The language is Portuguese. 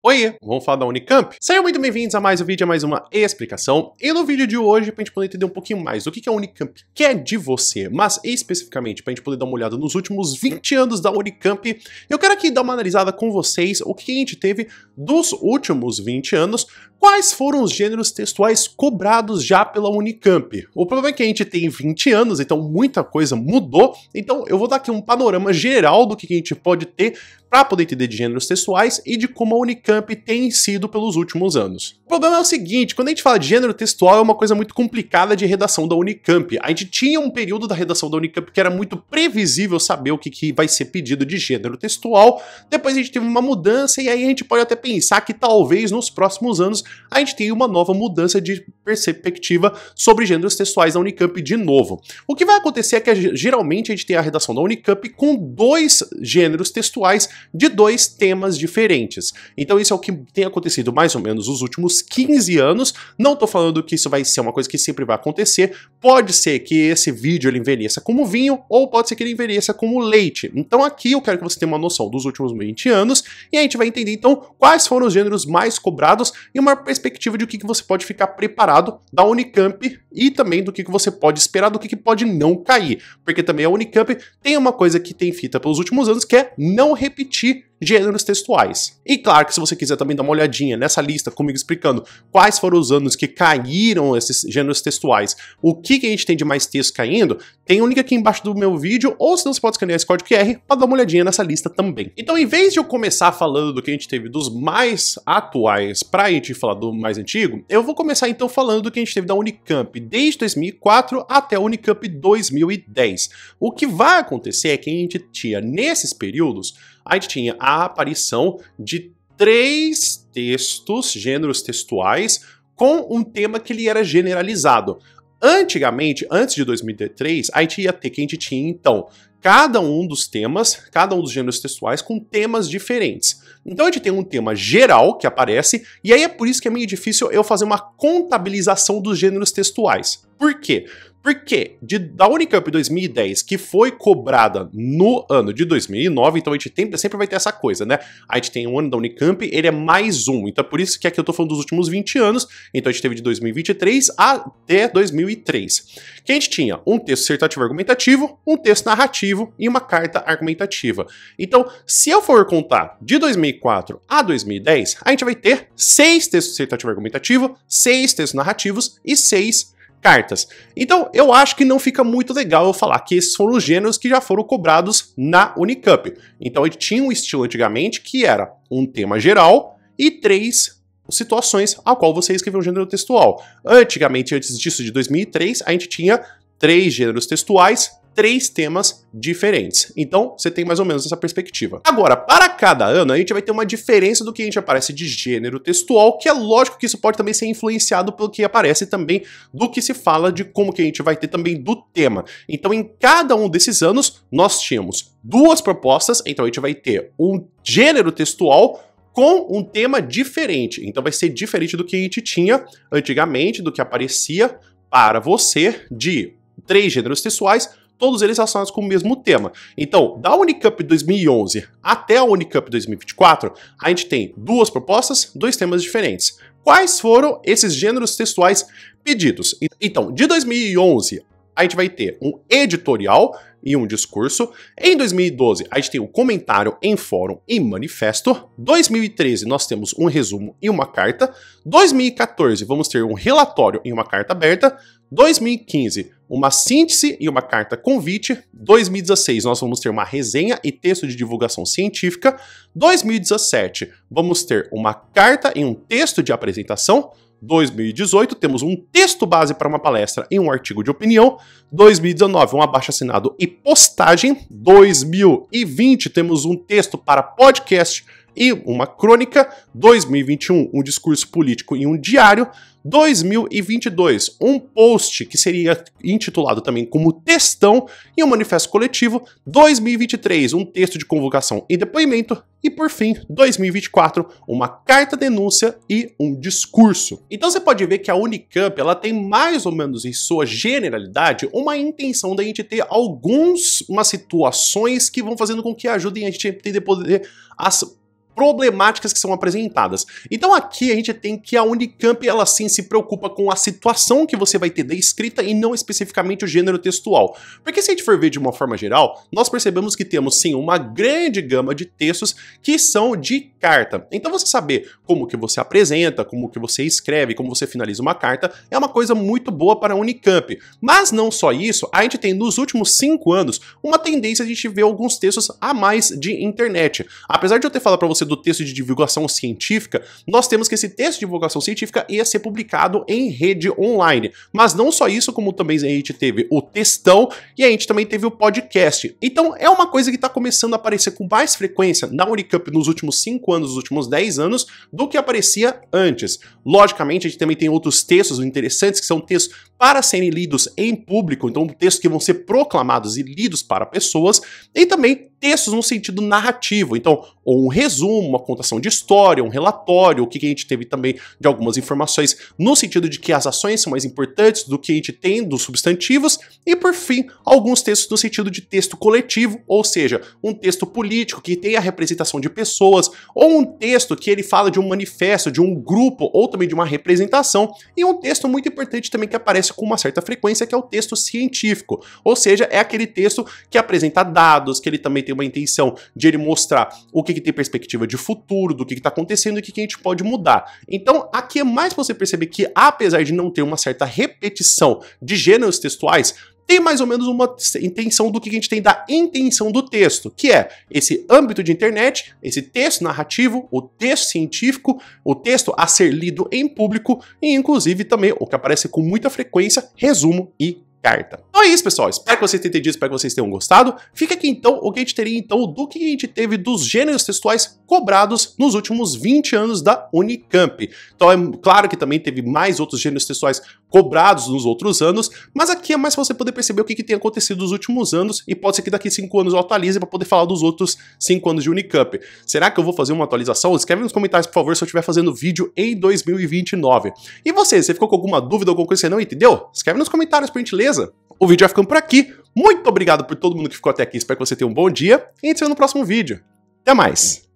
Oiê, vamos falar da Unicamp? Sejam muito bem-vindos a mais um vídeo, a mais uma explicação. E no vídeo de hoje, pra gente poder entender um pouquinho mais do que a Unicamp quer de você, mas especificamente pra gente poder dar uma olhada nos últimos 20 anos da Unicamp, eu quero aqui dar uma analisada com vocês o que a gente teve dos últimos 20 anos, quais foram os gêneros textuais cobrados já pela Unicamp. O problema é que a gente tem 20 anos, então muita coisa mudou, então eu vou dar aqui um panorama geral do que a gente pode ter para poder entender de gêneros textuais e de como a Unicamp tem sido pelos últimos anos. O problema é o seguinte, quando a gente fala de gênero textual é uma coisa muito complicada de redação da Unicamp. A gente tinha um período da redação da Unicamp que era muito previsível saber o que vai ser pedido de gênero textual, depois a gente teve uma mudança e aí a gente pode até pensar que talvez nos próximos anos a gente tenha uma nova mudança de perspectiva sobre gêneros textuais da Unicamp de novo. O que vai acontecer é que geralmente a gente tem a redação da Unicamp com dois gêneros textuais de dois temas diferentes. Então isso é o que tem acontecido mais ou menos nos últimos 15 anos. Não tô falando que isso vai ser uma coisa que sempre vai acontecer. Pode ser que esse vídeo ele envelheça como vinho, ou pode ser que ele envelheça como leite. Então aqui eu quero que você tenha uma noção dos últimos 20 anos, e a gente vai entender então quais foram os gêneros mais cobrados e uma perspectiva de o que você pode ficar preparado da Unicamp e também do que você pode esperar, do que pode não cair. Porque também a Unicamp tem uma coisa que tem fita pelos últimos anos, que é não repetir gêneros textuais. E claro que se você quiser também dar uma olhadinha nessa lista comigo explicando quais foram os anos que caíram esses gêneros textuais, o que a gente tem de mais texto caindo, tem um link aqui embaixo do meu vídeo, ou senão você pode escanear esse código QR para dar uma olhadinha nessa lista também. Então, em vez de eu começar falando do que a gente teve dos mais atuais pra gente falar do mais antigo, eu vou começar então falando do que a gente teve da Unicamp desde 2004 até a Unicamp 2010. O que vai acontecer é que a gente tinha, nesses períodos, a gente tinha a aparição de 3 textos, gêneros textuais, com um tema que ele era generalizado. Antigamente, antes de 2003, a gente tinha então cada um dos temas, cada um dos gêneros textuais com temas diferentes. Então a gente tem um tema geral que aparece, e aí é por isso que é meio difícil eu fazer uma contabilização dos gêneros textuais. Por quê? Porque da Unicamp 2010, que foi cobrada no ano de 2009, então a gente sempre vai ter essa coisa, né? A gente tem um ano da Unicamp, ele é mais um, então por isso que aqui eu tô falando dos últimos 20 anos, então a gente teve de 2023 até 2003. Que a gente tinha um texto dissertativo argumentativo, um texto narrativo e uma carta argumentativa. Então, se eu for contar de 2004 a 2010, a gente vai ter 6 textos dissertativo argumentativo, 6 textos narrativos e 6 cartas. Então, eu acho que não fica muito legal eu falar que esses foram os gêneros que já foram cobrados na Unicamp. Então, a gente tinha um estilo antigamente que era um tema geral e 3 situações ao qual você escreveu um gênero textual. Antigamente, antes disso, de 2003, a gente tinha 3 gêneros textuais, 3 temas diferentes. Então, você tem mais ou menos essa perspectiva. Agora, para cada ano, a gente vai ter uma diferença do que a gente aparece de gênero textual, que é lógico que isso pode também ser influenciado pelo que aparece também do que se fala de como que a gente vai ter também do tema. Então, em cada um desses anos, nós tínhamos 2 propostas, então a gente vai ter um gênero textual com um tema diferente. Então, vai ser diferente do que a gente tinha antigamente, do que aparecia para você de 3 gêneros textuais, todos eles relacionados com o mesmo tema. Então, da Unicamp 2011 até a Unicamp 2024, a gente tem 2 propostas, 2 temas diferentes. Quais foram esses gêneros textuais pedidos? Então, de 2011, a gente vai ter um editorial e um discurso. Em 2012, a gente tem um comentário em fórum e manifesto. 2013, nós temos um resumo e uma carta. 2014, vamos ter um relatório e uma carta aberta. 2015, uma síntese e uma carta convite. 2016, nós vamos ter uma resenha e texto de divulgação científica. 2017, vamos ter uma carta e um texto de apresentação. 2018, temos um texto base para uma palestra e um artigo de opinião. 2019, um abaixo-assinado e postagem. 2020, temos um texto para podcast e uma crônica. 2021, um discurso político e um diário. 2022, um post que seria intitulado também como textão e um manifesto coletivo. 2023, um texto de convocação e depoimento. E por fim, 2024, uma carta denúncia e um discurso. Então você pode ver que a Unicamp, ela tem mais ou menos em sua generalidade uma intenção da gente ter umas situações que vão fazendo com que ajudem a gente a entender as problemáticas que são apresentadas. Então aqui a gente tem que a Unicamp, ela sim se preocupa com a situação que você vai ter da escrita e não especificamente o gênero textual. Porque se a gente for ver de uma forma geral, nós percebemos que temos sim uma grande gama de textos que são de carta. Então você saber como que você apresenta, como que você escreve, como você finaliza uma carta, é uma coisa muito boa para a Unicamp. Mas não só isso, a gente tem nos últimos 5 anos uma tendência de a gente ver alguns textos a mais de internet. Apesar de eu ter falado para você do texto de divulgação científica, nós temos que esse texto de divulgação científica ia ser publicado em rede online. Mas não só isso, como também a gente teve o textão e a gente também teve o podcast. Então é uma coisa que está começando a aparecer com mais frequência na Unicamp nos últimos 5 anos, nos últimos 10 anos, do que aparecia antes. Logicamente, a gente também tem outros textos interessantes, que são textos para serem lidos em público, então textos que vão ser proclamados e lidos para pessoas, e também textos no sentido narrativo, então, ou um resumo, uma contação de história, um relatório, o que a gente teve também de algumas informações no sentido de que as ações são mais importantes do que a gente tem dos substantivos, e por fim, alguns textos no sentido de texto coletivo, ou seja, um texto político que tem a representação de pessoas, ou um texto que ele fala de um manifesto, de um grupo, ou também de uma representação, e um texto muito importante também que aparece com uma certa frequência, que é o texto científico, ou seja, é aquele texto que apresenta dados, que ele também tem uma intenção de ele mostrar o que tem perspectiva de futuro, do que está acontecendo e o que a gente pode mudar. Então, aqui é mais você perceber que, apesar de não ter uma certa repetição de gêneros textuais, tem mais ou menos uma intenção do que a gente tem da intenção do texto, que é esse âmbito de internet, esse texto narrativo, o texto científico, o texto a ser lido em público e, inclusive, também, o que aparece com muita frequência, resumo e carta. Então é isso, pessoal. Espero que vocês tenham entendido, espero que vocês tenham gostado. Fica aqui, então, o que a gente teria, então, do que a gente teve dos gêneros textuais cobrados nos últimos 20 anos da Unicamp. Então é claro que também teve mais outros gêneros textuais cobrados nos outros anos, mas aqui é mais para você poder perceber o que tem acontecido nos últimos anos e pode ser que daqui 5 anos eu atualize para poder falar dos outros 5 anos de Unicamp. Será que eu vou fazer uma atualização? Escreve nos comentários, por favor, se eu estiver fazendo vídeo em 2029. E você ficou com alguma dúvida, alguma coisa que você não entendeu? Escreve nos comentários, por gentileza. O vídeo vai ficando por aqui. Muito obrigado por todo mundo que ficou até aqui. Espero que você tenha um bom dia. E a gente se vê no próximo vídeo. Até mais!